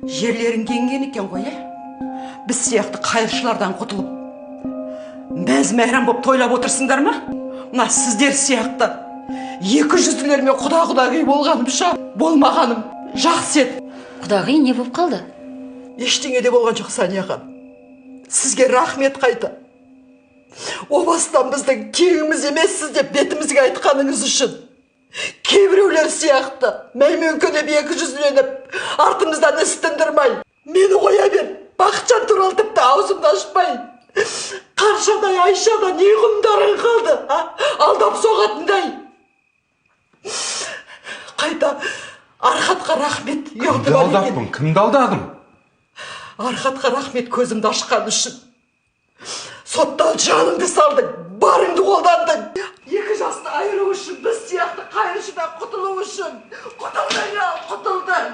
Жерлерің кеңген екен ғой, біз сияқты қайыршылардан құтылып мәз мәйрам боп тойлап отырсыңдар ма? Мына сіздер сияқты екі жүзділермен құда-құдағи болғанымша болмағаным жақсы еді. Құдағи не болып қалды? Ештеңе де болған жоқ, Сания ханым. Сізге рахмет қайта. О бастан біздің кегіміз емессіз деп бетімізге айтқаныңыз үшін. Кейбіреулер сияқты мәймөңкеніп екі жүзленіп артымыздан іс тындырмай мені қоя бер, Бақытжан туралы тіпті аузымды ашпай. Қаршадай Айшада не құндарың қалды, алдап соғатындай. Қайта Архатқа рахмет. Кімді алдадым? Архатқа рахмет көзімді ашқан үшін. Соттан жаныңды салдың, барыңды қолдандың. Екі жасты айыру үшін, біз сияқты қайыршыдан құтылу үшін. Құтылдың.